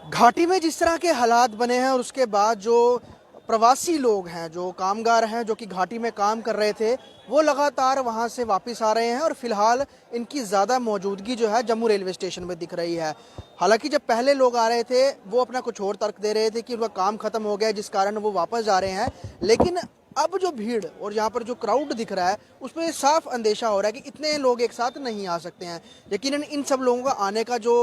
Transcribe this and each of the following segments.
घाटी में जिस तरह के हालात बने हैं और उसके बाद जो प्रवासी लोग हैं, जो कामगार हैं, जो कि घाटी में काम कर रहे थे, वो लगातार वहां से वापस आ रहे हैं और फिलहाल इनकी ज़्यादा मौजूदगी जो है जम्मू रेलवे स्टेशन में दिख रही है। हालांकि जब पहले लोग आ रहे थे वो अपना कुछ और तर्क दे रहे थे कि उनका काम खत्म हो गया जिस कारण वो वापस जा रहे हैं, लेकिन अब जो भीड़ और यहाँ पर जो क्राउड दिख रहा है उसमें साफ अंदेशा हो रहा है कि इतने लोग एक साथ नहीं आ सकते हैं। यकीनन इन सब लोगों का आने का जो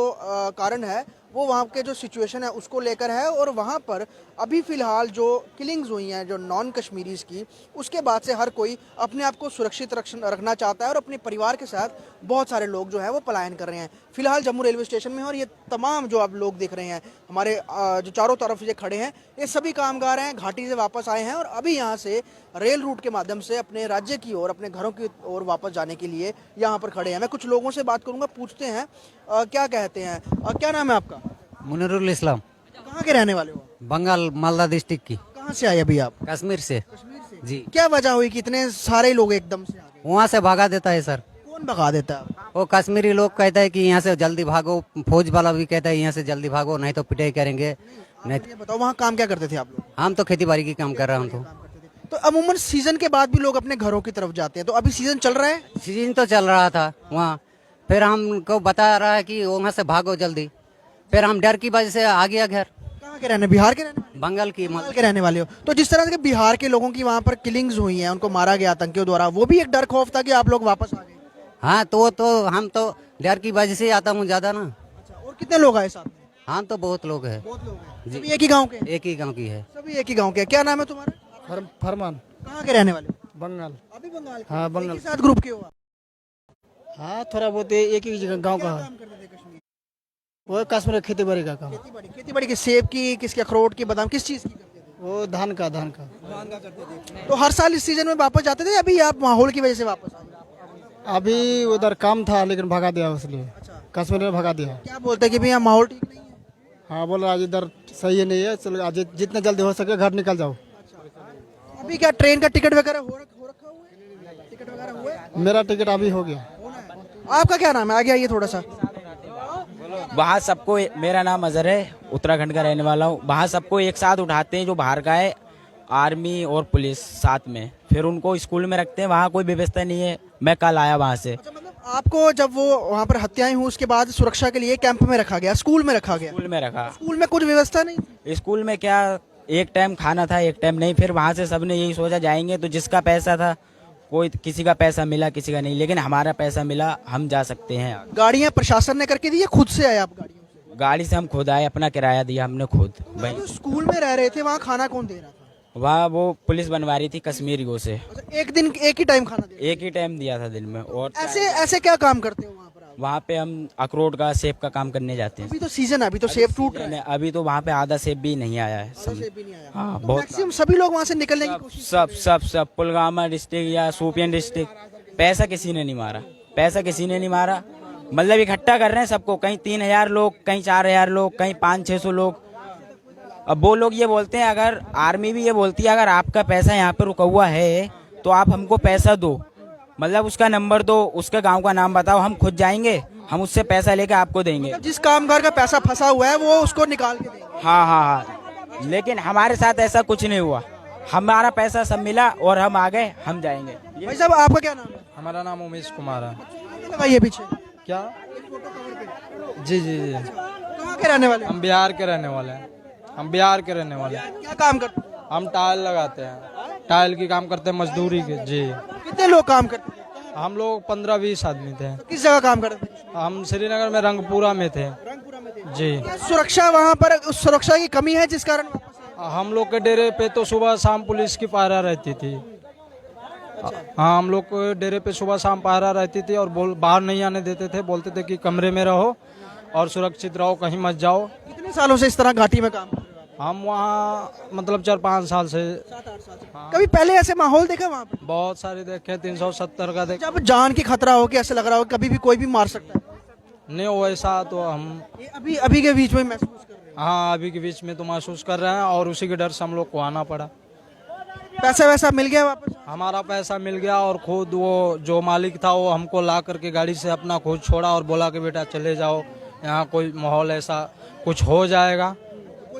कारण है वो वहाँ के जो सिचुएशन है उसको लेकर है और वहाँ पर अभी फ़िलहाल जो किलिंग्स हुई हैं जो नॉन कश्मीरीज़ की, उसके बाद से हर कोई अपने आप को सुरक्षित रखना चाहता है और अपने परिवार के साथ बहुत सारे लोग जो है वो पलायन कर रहे हैं फिलहाल जम्मू रेलवे स्टेशन में। और ये तमाम जो आप लोग देख रहे हैं हमारे जो चारों तरफ ये खड़े हैं, ये सभी कामगार हैं, घाटी से वापस आए हैं और अभी यहाँ से रेल रूट के माध्यम से अपने राज्य की ओर, अपने घरों की ओर वापस जाने के लिए यहाँ पर खड़े हैं। मैं कुछ लोगों से बात करूँगा, पूछते हैं क्या कहते हैं। क्या नाम है आपका? मुनीरुल इस्लाम। कहाँ के रहने वाले हो? बंगाल मालदा डिस्ट्रिक्ट की। कहाँ से आए अभी आप? कश्मीर से। कश्मीर से। जी। क्या वजह हुई कि इतने सारे लोग एकदम से आ गए? वहाँ से भगा देता है सर। कौन भगा देता है? वो कश्मीरी लोग कहता है कि यहाँ से जल्दी भागो, फौज वाला भी कहता है यहाँ से जल्दी भागो नहीं तो पिटाई करेंगे। नहीं ये बताओ वहाँ काम क्या करते थे आप लोग? हम तो खेती बाड़ी की काम कर रहा हूँ। तो अमूमन सीजन के बाद भी लोग अपने घरों की तरफ जाते हैं, तो अभी सीजन चल रहा है? सीजन तो चल रहा था वहाँ, फिर हमको बता रहा है कि वहाँ से भागो जल्दी, फिर हम डर की वजह से आ गया घर। कहाँ के रहने? बिहार के रहने वाले? बंगाल की। बंगाल के रहने वाले हो? तो जिस तरह के बिहार के लोगों की वहाँ पर किलिंग्स हुई हैं, उनको मारा गया आतंकियों द्वारा, वो भी एक डर खौफ था कि आप लोग वापस आ गए? हाँ तो हम तो डर की वजह से आता हूँ ज्यादा ना। अच्छा, और कितने लोग आए साथ में? हाँ तो बहुत लोग हैं। बहुत लोग हैं। जी। सभी एक ही गाँव के? एक ही गांव की है। सभी एक ही गाँव के। क्या नाम है तुम्हारा? फरमान। कहाँ के रहने वाले हो? बंगाल। अभी बंगाल के? हाँ, एक बंगाल। ही साथ ग्रुप के हो आप? हाँ थोड़ा बहुत एक ही जगह गांव का क्या है। काम करते थे कश्मीर? वो कश्मीर खेती बाड़ी का काम। खेती बाड़ी की, सेब की, किसकी, अखरोट की, बादाम, किस चीज़ की करते थे? वो धान का तो हर साल इस सीजन में वापस जाते थे, अभी आप माहौल की वजह से वापस आ गए? अभी उधर काम था लेकिन भगा दिया उसने। कश्मीर में भगा दिया। क्या बोलते हैं कि भैया माहौल ठीक नहीं है? हाँ बोला आज इधर सही नहीं है, चलो आज जितना जल्दी हो सके घर निकल जाओ। अभी क्या ट्रेन का टिकट वगैरह हो रखा हुआ है? टिकट वगैरह हुआ है? मेरा टिकट अभी हो गया। आपका क्या नाम है? आगे आइए थोड़ा सा। वहाँ सबको, मेरा नाम अजहर है, उत्तराखंड का रहने वाला हूँ। वहाँ सबको एक साथ उठाते हैं जो बाहर का है, आर्मी और पुलिस साथ में, फिर उनको स्कूल में रखते हैं। वहाँ कोई व्यवस्था नहीं है। मैं कल आया वहाँ से। अच्छा, मतलब आपको जब वो वहाँ पर हत्याएं हुई उसके बाद सुरक्षा के लिए कैंप में रखा गया, स्कूल में रखा गया? स्कूल में रखा। स्कूल में कुछ व्यवस्था नहीं? स्कूल में क्या, एक टाइम खाना था एक टाइम नहीं। फिर वहाँ से सबने यही सोचा जाएंगे, तो जिसका पैसा था, कोई किसी का पैसा मिला किसी का नहीं, लेकिन हमारा पैसा मिला, हम जा सकते हैं। गाड़ियाँ प्रशासन ने करके दी या खुद से आए आप गाड़ियों से? गाड़ी से हम खुद आए, अपना किराया दिया हमने खुद। भाई जो स्कूल में रह रहे थे वहाँ खाना कौन दे रहा था? वहाँ वो पुलिस बनवा रही थी कश्मीरियों से। अच्छा, एक दिन एक ही टाइम खाना दे? एक ही टाइम दिया था दिन में। और ऐसे ऐसे क्या काम करते हो वहाँ पर आप? वहाँ पे हम अखरोट का, सेब का काम करने जाते हैं। अभी तो सीजन है, अभी तो सेब टूट रहा है। अभी तो वहाँ पे आधा सेब भी नहीं आया है। सेब भी नहीं आया। हाँ, तो बहुत मैक्सिमम सभी लोग वहाँ से निकलने की कोशिश सब पुलवामा डिस्ट्रिक्ट या शोपियान डिस्ट्रिक्ट। पैसा किसी ने नहीं मारा, पैसा किसी ने नहीं मारा। मतलब इकट्ठा कर रहे हैं सबको, कहीं 3000 लोग, कहीं 4000 लोग, कहीं 500-600 लोग। अब वो लोग ये बोलते हैं, अगर आर्मी भी ये बोलती है अगर आपका पैसा यहाँ पे रुका हुआ है तो आप हमको पैसा दो, मतलब उसका नंबर दो, उसके गांव का नाम बताओ, हम खुद जाएंगे, हम उससे पैसा लेके आपको देंगे। मतलब जिस कामगार का पैसा फंसा हुआ है वो उसको निकाल के देंगे? हाँ। लेकिन हमारे साथ ऐसा कुछ नहीं हुआ। हमारा पैसा सब मिला और हम आ गए, हम जाएंगे। भाई साहब आपका क्या नाम है? हमारा नाम उमेश कुमार है। लगाइए पीछे। क्या? जी जी जी। कहाँ के रहने वाले? हम बिहार के रहने वाले हैं। हम बिहार के रहने वाले हैं। क्या काम करते हैं? हम टाइल लगाते हैं, टाइल की काम करते हैं, मजदूरी के। जी। कितने लोग काम करते हैं? हम लोग 15-20 आदमी थे। किस जगह काम करते थे? हम श्रीनगर में रंगपुरा में थे। रंगपुरा में थे। जी। क्या सुरक्षा वहाँ पर, उस सुरक्षा की कमी है जिस कारण वापस आए? हम लोग के डेरे पे तो सुबह शाम पुलिस की पहरा रहती थी। हाँ, हम लोग के डेरे पे सुबह शाम पहरा रहती थी और बाहर नहीं आने देते थे। बोलते थे कि कमरे में रहो और सुरक्षित रहो, कहीं मत जाओ। कितने सालों से इस तरह घाटी में काम कर रहे हो? हम वहाँ मतलब 4-5 साल से। 7-8 साल से। कभी पहले ऐसे माहौल देखा वहाँ पे? बहुत सारे देखे, 370 का देखे। जब जान की खतरा हो कि ऐसे लग रहा हो कभी भी कोई भी मार सकता है, नहीं वैसा तो हम ये अभी अभी के बीच में महसूस कर रहे हैं? हाँ अभी के बीच में तो महसूस कर रहे हैं और उसी के डर से हम लोग को आना पड़ा। पैसा वैसा मिल गया वापस? हमारा पैसा मिल गया और खुद वो जो मालिक था वो हमको ला करके गाड़ी से अपना खुद छोड़ा और बोला कि बेटा चले जाओ, यहाँ कोई माहौल ऐसा कुछ हो जाएगा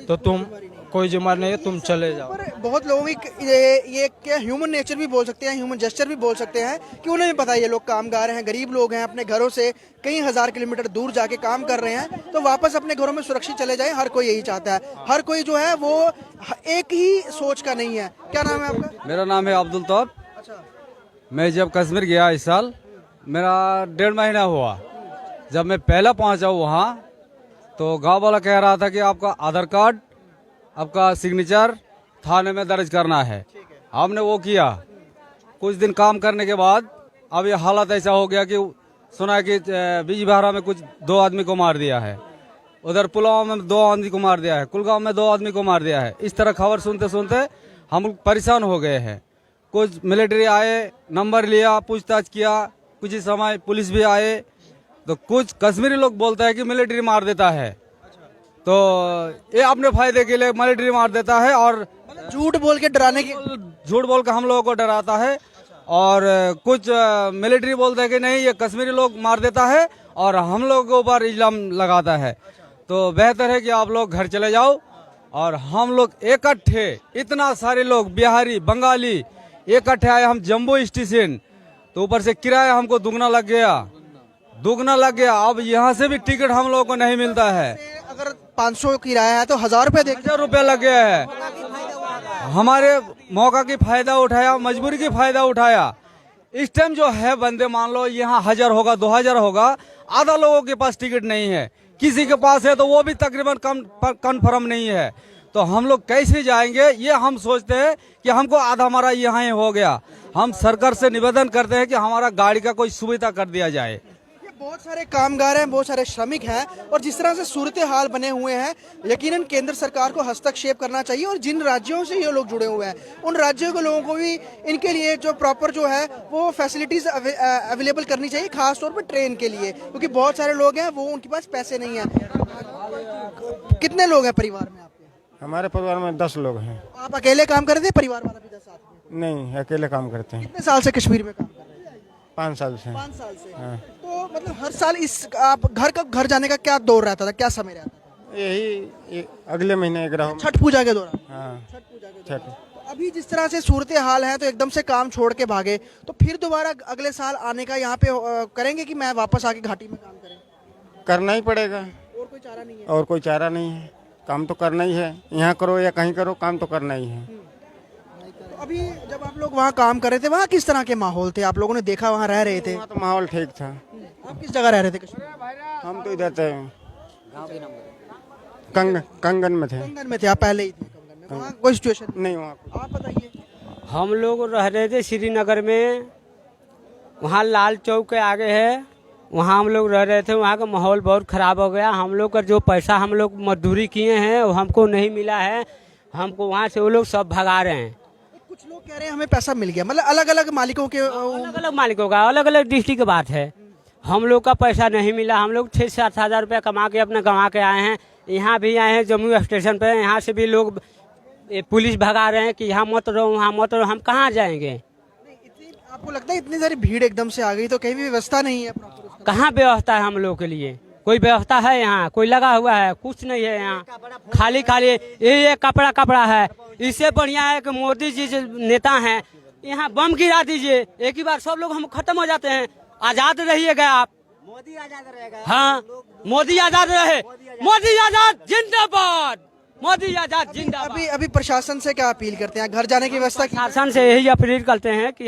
तो तुम कोई जिम्मेदार नहीं है, तुम चले जाओ। पर बहुत लोगों की ये क्या ह्यूमन नेचर भी बोल सकते हैं, ह्यूमन जेस्चर भी बोल सकते हैं कि उन्हें भी पता है ये लोग कामगार हैं, गरीब लोग हैं, अपने घरों से कई हजार किलोमीटर दूर जाके काम कर रहे हैं, तो वापस अपने घरों में सुरक्षित चले जाएं। हर कोई यही चाहता है, हर कोई जो है वो एक ही सोच का नहीं है। क्या नाम है आपका? मेरा नाम है अब्दुल तौब। अच्छा, मैं जब कश्मीर गया इस साल, मेरा 1.5 महीना हुआ। जब मैं पहला पहुंचा वहाँ तो गांव वाला कह रहा था कि आपका आधार कार्ड, आपका सिग्नेचर थाने में दर्ज करना है। हमने वो किया। कुछ दिन काम करने के बाद अब ये हालत ऐसा हो गया कि सुना है कि बिजबिहारा में कुछ 2 आदमी को मार दिया है, उधर पुलवामा में 2 आदमी को मार दिया है, कुलगांव में 2 आदमी को मार दिया है। इस तरह खबर सुनते सुनते हम परेशान हो गए हैं। कुछ मिलिट्री आए, नंबर लिया, पूछताछ किया, कुछ ही समय पुलिस भी आए, तो कुछ कश्मीरी लोग बोलता है कि मिलिट्री मार देता है, तो ये अपने फायदे के लिए मिलिट्री मार देता है और झूठ बोल के डराने की। झूठ बोल के हम लोगों को डराता है। और कुछ मिलिट्री बोलते हैं कि नहीं ये कश्मीरी लोग मार देता है और हम लोगों के ऊपर इल्जाम लगाता है। तो बेहतर है कि आप लोग घर चले जाओ। और हम लोग इकट्ठे, इतना सारे लोग बिहारी बंगाली इकट्ठे आए हम जम्मू स्टेशन, तो ऊपर से किराया हमको दुगना लग गया। अब यहाँ से भी टिकट हम लोगों को नहीं मिलता है। अगर 500 किराया है तो 1000 रुपए दे। 1000 रुपया लग गया है। हमारे मौका की फायदा उठाया, मजबूरी की फायदा उठाया। इस टाइम जो है बंदे, मान लो यहाँ 1000 होगा 2000 होगा, आधा लोगों के पास टिकट नहीं है, किसी के पास है तो वो भी तकरीबन कन्फर्म नहीं है। तो हम लोग कैसे जाएंगे, ये हम सोचते हैं कि हमको आधा हमारा यहाँ ही हो गया। हम सरकार से निवेदन करते हैं कि हमारा गाड़ी का कोई सुविधा कर दिया जाए। बहुत सारे कामगार हैं, बहुत सारे श्रमिक हैं, और जिस तरह से सूरत हाल बने हुए हैं, यकीनन केंद्र सरकार को हस्तक्षेप करना चाहिए। और जिन राज्यों से ये लोग जुड़े हुए हैं, उन राज्यों के लोगों को भी इनके लिए जो प्रॉपर जो है वो फैसिलिटीज अवेलेबल करनी चाहिए, खास तौर पर ट्रेन के लिए, क्योंकि बहुत सारे लोग हैं वो उनके पास पैसे नहीं है। कितने लोग हैं परिवार में आपके? हमारे परिवार में 10 लोग हैं। आप अकेले काम कर रहे थे, परिवार वाला भी 10 साथ में? नहीं, अकेले काम करते हैं। कितने साल से कश्मीर में काम कर रहे हैं? 5 साल से। 5 साल से। हाँ। तो मतलब हर साल आप घर जाने का क्या दौर रहता था, क्या समय रहता था? यही अगले महीने एक रहो। छठ पूजा के दौरान? हाँ, छठ पूजा के छठ। दौरान। तो अभी जिस तरह से सूरत हाल है, तो एकदम से काम छोड़ के भागे, तो फिर दोबारा अगले साल आने का यहाँ पे करेंगे कि मैं वापस आके घाटी में काम करें? करना ही पड़ेगा, और कोई चारा नहीं है? और कोई चारा नहीं है। काम तो करना ही है, यहाँ करो या कहीं करो, काम तो करना ही है। अभी जब आप लोग वहाँ काम कर रहे थे, वहाँ किस तरह के माहौल थे? आप लोगों ने देखा, वहाँ रह रहे थे? वहाँ तो माहौल ठीक था। आप किस जगह रह रहे थे कश्मीर में? हम तो इधर थे, कंगन में थे। कंगन में थे आप पहले ही थे? कंगन में वहाँ कोई सिचुएशन नहीं वहाँ आप बताइए। हम लोग रह रहे थे श्रीनगर में, वहाँ लाल चौक के आगे है, वहाँ हम लोग रह रहे थे। वहाँ का माहौल बहुत ख़राब हो गया। हम लोग का जो पैसा हम लोग मजदूरी किए हैं वो हमको नहीं मिला है। हमको वहाँ से वो लोग सब भगा रहे हैं। कुछ लोग कह रहे हैं हमें पैसा मिल गया, मतलब अलग अलग मालिकों के अलग अलग मालिकों का अलग अलग डिस्ट्रिक्ट की बात है। हम लोग का पैसा नहीं मिला। हम लोग 6-7 हज़ार रुपया कमा के अपने गंवा के आए हैं। यहाँ भी आए हैं जम्मू स्टेशन पे, यहाँ से भी लोग पुलिस भगा रहे हैं कि यहाँ मत रहो, वहाँ मत रहो। हम कहाँ जाएंगे? आपको लगता है इतनी सारी भीड़ एकदम से आ गई तो कहीं भी व्यवस्था नहीं है प्रॉपर? कहाँ व्यवस्था है हम लोग के लिए? कोई व्यवस्था है यहाँ? कोई लगा हुआ है? कुछ नहीं है यहाँ, खाली खाली ये कपड़ा है। इससे बढ़िया है कि मोदी जी जो नेता हैं, यहाँ बम गिरा दीजिए, एक ही बार सब लोग हम खत्म हो जाते हैं। आजाद रहिएगा आप, मोदी आजाद रहेगा। हाँ, मोदी आजाद रहे, मोदी आजाद जिंदाबाद, मोदी आजाद जिंदाबाद। अभी प्रशासन से क्या अपील करते हैं? घर जाने की व्यवस्था की? शासन से यही अपील करते हैं कि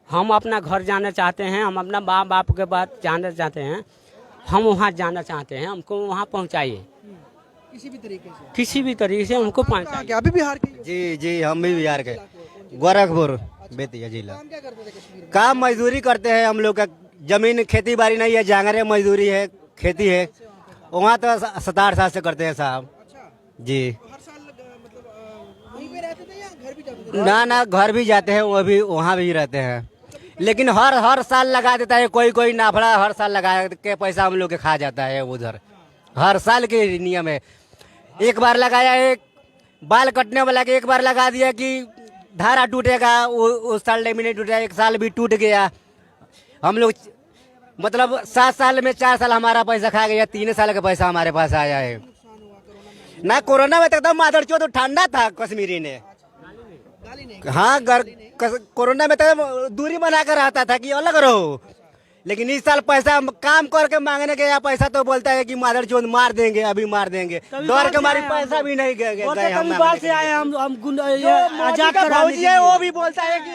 हम अपना घर जाना चाहते हैं, हम अपना माँ बाप के पास जाना चाहते हैं, हम वहाँ जाना चाहते हैं, हमको वहाँ पहुँचाइए किसी भी तरीके से हमको पहुँचाइए। अभी बिहार के? जी हम भी बिहार के, गोरखपुर बेतिया जिला। काम क्या करते थे कश्मीर में? काम मजदूरी करते हैं हम लोग का। जमीन खेती बाड़ी नहीं है, जांगरे मजदूरी है, खेती है। वहाँ तो 67 साल से करते हैं साहब जी। हर साल मतलब वहीं पे रहते थे या घर भी जाते थे? ना घर भी जाते हैं, वो भी वहाँ भी रहते हैं, लेकिन हर साल लगा देता है कोई नाफड़ा। हर साल लगा के पैसा हम लोग के खा जाता है उधर। हर साल के नियम है। एक बार लगाया, एक बाल कटने वाला के एक बार लगा दिया कि धारा टूटेगा, उस साल नहीं टूटा, एक साल भी टूट गया। हम लोग मतलब 7 साल में 4 साल हमारा पैसा खा गया, 3 साल का पैसा हमारे पास आया है ना। कोरोना में तो एकदम मादरचोद ठंडा था कश्मीरी ने। हाँ, कोरोना में तो दूरी बना कर रहता था कि अलग रहो, लेकिन इस साल पैसा काम करके मांगने के या पैसा तो बोलता है कि मादरचोद मार देंगे, अभी मार देंगे। डर के हमारे पैसा भी नहीं गए हम भौजी है, वो भी बोलता है कि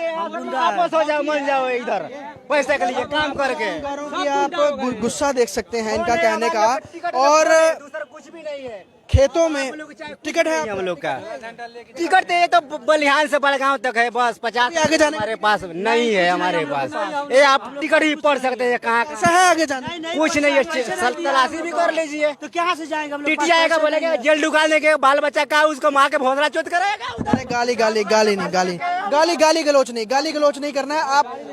वापस हो जाओ, मन जाओ इधर पैसे के लिए काम करके। आप गुस्सा देख सकते हैं इनका कहने का। और कुछ भी नहीं है, खेतों में टिकट है हम लोग का। टिकट तो ये तो बलिहान से बड़गांव तक है, बस 50 आगे जाने हमारे पास नहीं है। हमारे पास ये आप टिकट ही पढ़ सकते हैं, कहाँ ऐसा है आगे जाना? कुछ नहीं है, तलाशी भी कर लीजिए तो कहाँ से जाएंगे? टीटी आएगा, बोलेगा जेल ढुकाने के, बाल बच्चा का उसको माँ के भोसला चोट करेगा। अरे गाली गाली गाली नहीं, गाली गलोच नहीं करना है।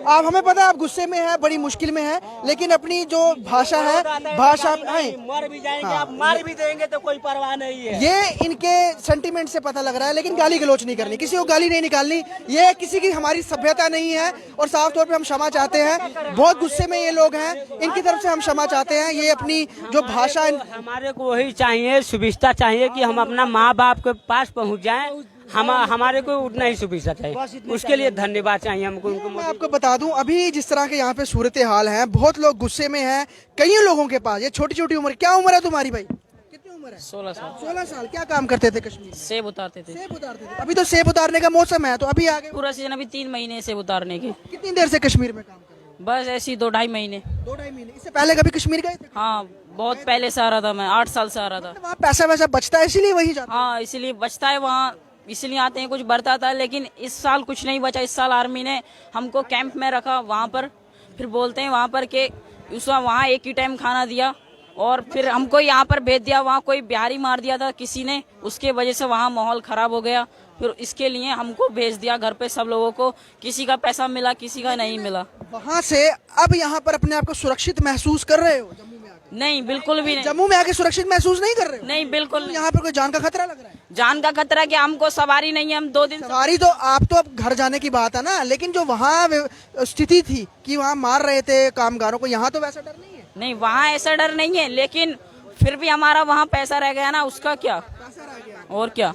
आप हमें पता है आप गुस्से में है, बड़ी मुश्किल में है, लेकिन अपनी जो भाषा है, भाषा मर भी जाएंगे, आप मार भी देंगे तो कोई परवाह नहीं है। ये इनके सेंटीमेंट से पता लग रहा है। लेकिन गाली गलोच नहीं करनी, किसी को गाली नहीं निकालनी, ये किसी की हमारी सभ्यता नहीं है। और साफ तौर पे हम क्षमा चाहते हैं, बहुत गुस्से में ये लोग हैं, इनकी तरफ से हम क्षमा चाहते हैं। ये अपनी जो भाषा हमारे को वही चाहिए, सुविधा चाहिए कि हम अपना माँ बाप के पास पहुँच जाएं। हमारे को उतना ही सुविधा चाहिए, उसके लिए धन्यवाद चाहिए हमको। मैं आपको बता दूं, अभी जिस तरह के यहाँ पे सूरत हाल है, बहुत लोग गुस्से में हैं। कई लोगों के पास ये छोटी छोटी उम्र, क्या उम्र है तुम्हारी भाई? कितनी उम्र है? 16 साल। 16 साल। क्या काम करते थे कश्मीर? सेब उतारते थे। सेब उतारते थे। अभी तो सेब उतारने का मौसम है, तो अभी आगे पूरा सीजन अभी 3 महीने सेब उतारने के। कितनी देर से कश्मीर में काम कर रहे हो? बस ऐसी 2-2.5 महीने। 2-2.5 महीने। इससे पहले कभी कश्मीर गए थे? हाँ, बहुत पहले से आ रहा था मैं, 8 साल से आ रहा था। वहाँ पैसा वैसा बचता है इसीलिए वही जाते हाँ, इसीलिए बचता है वहाँ, इसलिए आते हैं, कुछ बढ़ता था। लेकिन इस साल कुछ नहीं बचा। इस साल आर्मी ने हमको कैंप में रखा वहाँ पर, फिर बोलते हैं वहाँ पर कि वहाँ एक ही टाइम खाना दिया, और फिर हमको यहाँ पर भेज दिया। वहाँ कोई बिहारी मार दिया था किसी ने, उसके वजह से वहाँ माहौल खराब हो गया। फिर इसके लिए हमको भेज दिया घर पे सब लोगों को। किसी का पैसा मिला, किसी का नहीं मिला। वहाँ से अब यहाँ पर अपने आप को सुरक्षित महसूस कर रहे हो? जम्मू में आके? नहीं, बिल्कुल भी नहीं। जम्मू में आके सुरक्षित महसूस नहीं कर रहे हो? नहीं, बिल्कुल। यहाँ पर कोई जान का खतरा लग रहा है? जान का खतरा कि हमको सवारी नहीं है, हम 2 दिन सवारी तो आप तो अब घर जाने की बात है ना, लेकिन जो वहाँ स्थिति थी कि वहाँ मार रहे थे कामगारों को, यहाँ तो वैसा डर नहीं है। नहीं, वहाँ ऐसा डर नहीं है, लेकिन फिर भी हमारा वहाँ पैसा रह गया ना, उसका क्या? पैसा रह गया। और क्या।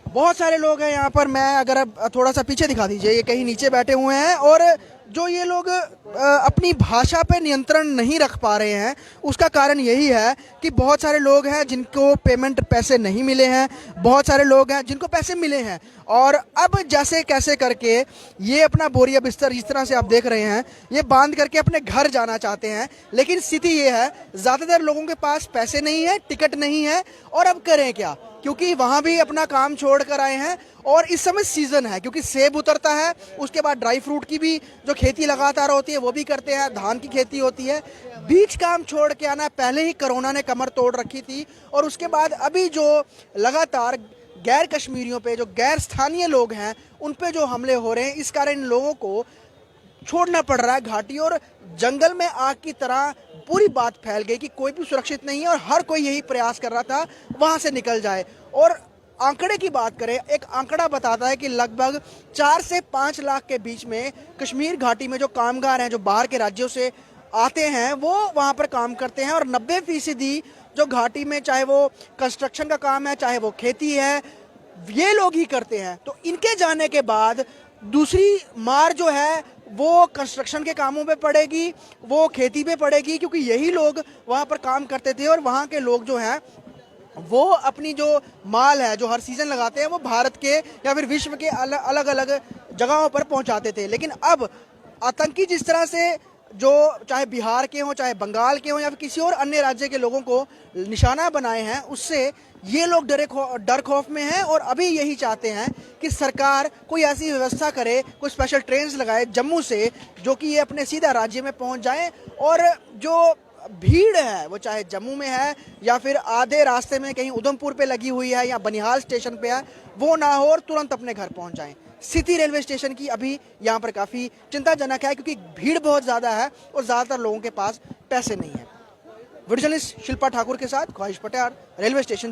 बहुत सारे लोग हैं यहाँ पर। मैं अगर अब थोड़ा सा पीछे दिखा दीजिए, ये कहीं नीचे बैठे हुए हैं। और जो ये लोग अपनी भाषा पे नियंत्रण नहीं रख पा रहे हैं, उसका कारण यही है कि बहुत सारे लोग हैं जिनको पेमेंट पैसे नहीं मिले हैं, बहुत सारे लोग हैं जिनको पैसे मिले हैं, और अब जैसे कैसे करके ये अपना बोरिया बिस्तर जिस तरह से आप देख रहे हैं, ये बांध करके अपने घर जाना चाहते हैं। लेकिन स्थिति ये है, ज़्यादातर लोगों के पास पैसे नहीं है, टिकट नहीं है, और अब करें क्या? क्योंकि वहाँ भी अपना काम छोड़ कर आए हैं, और इस समय सीजन है क्योंकि सेब उतरता है, उसके बाद ड्राई फ्रूट की भी जो खेती लगातार होती है वो भी करते हैं, धान की खेती होती है। बीच काम छोड़ के आना, पहले ही कोरोना ने कमर तोड़ रखी थी, और उसके बाद अभी जो लगातार गैर कश्मीरियों पे, जो गैर स्थानीय लोग हैं, उन पे जो हमले हो रहे हैं, इस कारण इन लोगों को छोड़ना पड़ रहा है घाटी। और जंगल में आग की तरह पूरी बात फैल गई कि कोई भी सुरक्षित नहीं है, और हर कोई यही प्रयास कर रहा था वहाँ से निकल जाए। और आंकड़े की बात करें, एक आंकड़ा बताता है कि लगभग 4 से 5 लाख के बीच में कश्मीर घाटी में जो कामगार हैं, जो बाहर के राज्यों से आते हैं, वो वहाँ पर काम करते हैं। और 90% जो घाटी में, चाहे वो कंस्ट्रक्शन का काम है, चाहे वो खेती है, ये लोग ही करते हैं। तो इनके जाने के बाद दूसरी मार जो है वो कंस्ट्रक्शन के कामों पे पड़ेगी, वो खेती पे पड़ेगी, क्योंकि यही लोग वहाँ पर काम करते थे। और वहाँ के लोग जो हैं वो अपनी जो माल है, जो हर सीजन लगाते हैं, वो भारत के या फिर विश्व के अलग अलग जगहों पर पहुँचाते थे। लेकिन अब आतंकी जिस तरह से, जो चाहे बिहार के हों, चाहे बंगाल के हों, या फिर किसी और अन्य राज्य के लोगों को निशाना बनाए हैं, उससे ये लोग डर खौफ में हैं। और अभी यही चाहते हैं कि सरकार कोई ऐसी व्यवस्था करे, कोई स्पेशल ट्रेन्स लगाए जम्मू से, जो कि ये अपने सीधा राज्य में पहुंच जाएं, और जो भीड़ है वो चाहे जम्मू में है या फिर आधे रास्ते में कहीं उधमपुर पे लगी हुई है या बनिहाल स्टेशन पे है, वो ना हो, और तुरंत अपने घर पहुंच जाएं। सिटी रेलवे स्टेशन की अभी यहाँ पर काफ़ी चिंताजनक है, क्योंकि भीड़ बहुत ज़्यादा है और ज़्यादातर लोगों के पास पैसे नहीं है। वीडियो जर्नलिस्ट शिल्पा ठाकुर के साथ ख्वाहिश पटेल, रेलवे स्टेशन।